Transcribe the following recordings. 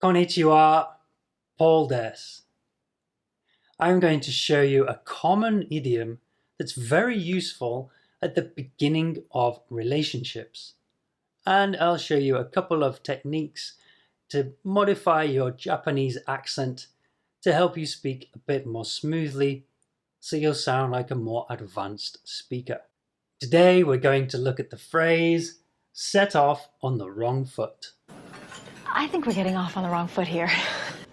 Konnichiwa, Paul des. I'm going to show you a common idiom that's very useful at the beginning of relationships. And I'll show you a couple of techniques to modify your Japanese accent to help you speak a bit more smoothly so you'll sound like a more advanced speaker. Today we're going to look at the phrase, set off on the wrong foot. I think we're getting off on the wrong foot here.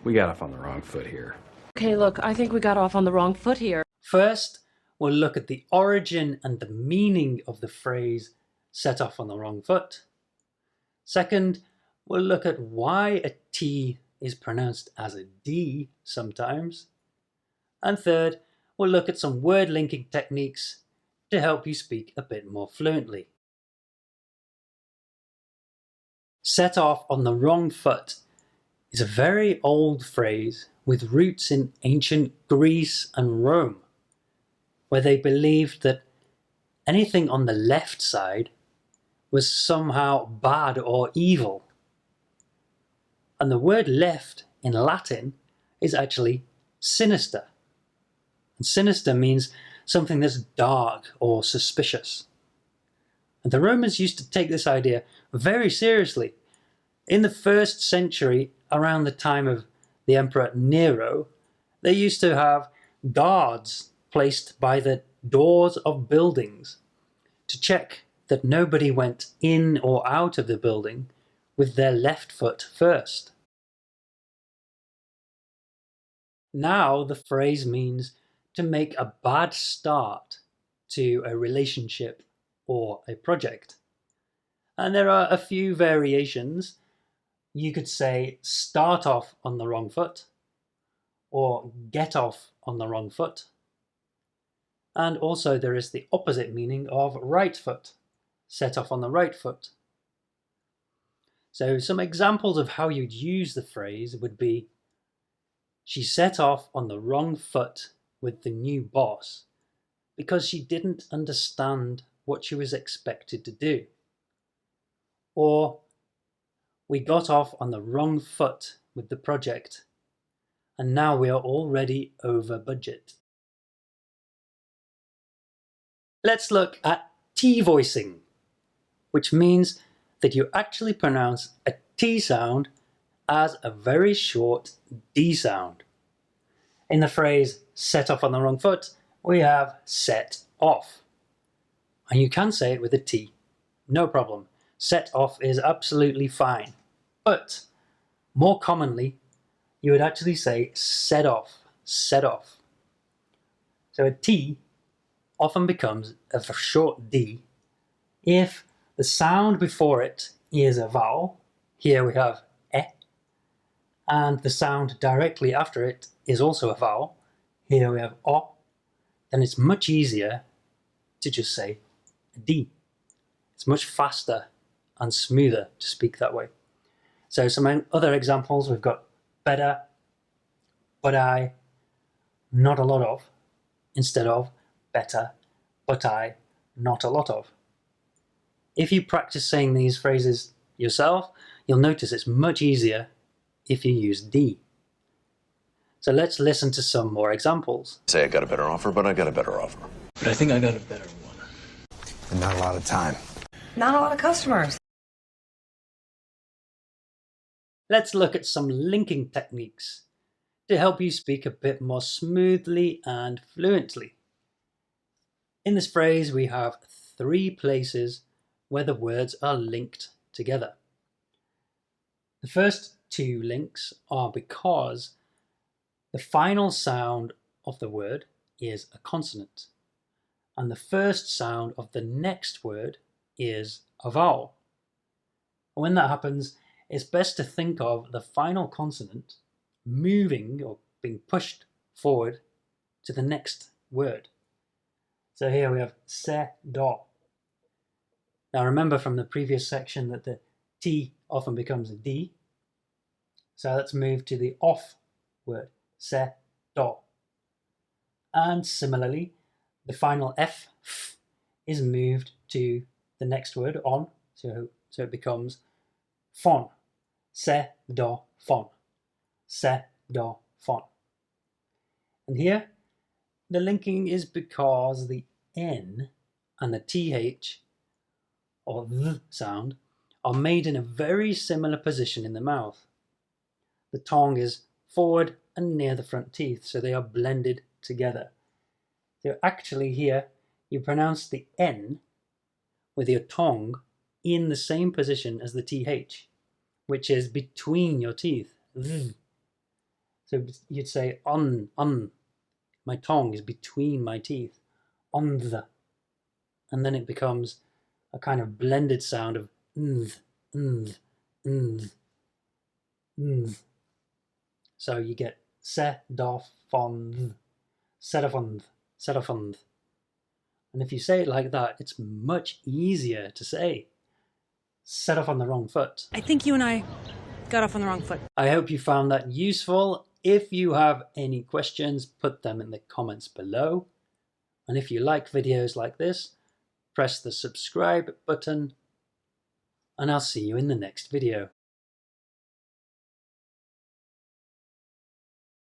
We got off on the wrong foot here. Okay, look, I think we got off on the wrong foot here. First, we'll look at the origin and the meaning of the phrase, set off on the wrong foot. Second, we'll look at why a T is pronounced as a D sometimes. And third, we'll look at some word linking techniques to help you speak a bit more fluently. Set off on the wrong foot is a very old phrase with roots in ancient Greece and Rome, where they believed that anything on the left side was somehow bad or evil. And the word left in Latin is actually sinister. And sinister means something that's dark or suspicious. And the Romans used to take this idea very seriously. In the 1st century, around the time of the Emperor Nero, they used to have guards placed by the doors of buildings to check that nobody went in or out of the building with their left foot first. Now the phrase means to make a bad start to a relationship or a project. And there are a few variations. You could say start off on the wrong foot or get off on the wrong foot. And also there is the opposite meaning of right foot, set off on the right foot. So some examples of how you'd use the phrase would be, she set off on the wrong foot with the new boss because she didn't understand what she was expected to do. Or, we got off on the wrong foot with the project and now we are already over budget. Let's look at T voicing, which means that you actually pronounce a T sound as a very short D sound. In the phrase set off on the wrong foot, we have set off. And you can say it with a T, no problem. Set off is absolutely fine. But more commonly, you would actually say set off, set off. So a T often becomes a short D if the sound before it is a vowel. Here we have e, and the sound directly after it is also a vowel. Here we have o. Then it's much easier to just say a D. It's much faster and smoother to speak that way. So some other examples, we've got better, but I, not a lot of, instead of better, but I, not a lot of. If you practice saying these phrases yourself, you'll notice it's much easier if you use D. So let's listen to some more examples. Say I got a better offer, but I got a better offer. But I think I got a better one. And not a lot of time. Not a lot of customers. Let's look at some linking techniques to help you speak a bit more smoothly and fluently. In this phrase, we have 3 places where the words are linked together. The first 2 links are because the final sound of the word is a consonant, and the first sound of the next word is a vowel. And when that happens, it's best to think of the final consonant moving or being pushed forward to the next word. So here we have se, do. Now remember from the previous section that the T often becomes a D. So let's move to the off word, se, do. And similarly, the final F is moved to the next word, on, so it becomes fon. Se, do, fon. set off on. And here, the linking is because the N and the TH, or th sound, are made in a very similar position in the mouth. The tongue is forward and near the front teeth, so they are blended together. So actually here, you pronounce the N with your tongue in the same position as the TH, which is between your teeth. Th. So you'd say on. My tongue is between my teeth. On the. And then it becomes a kind of blended sound of nth, nth, nth, nth. So you get set off on, set off on, set off on. And if you say it like that, it's much easier to say. Set off on the wrong foot. I think you and I got off on the wrong foot. I hope you found that useful. If you have any questions, put them in the comments below. And if you like videos like this, press the subscribe button. And I'll see you in the next video.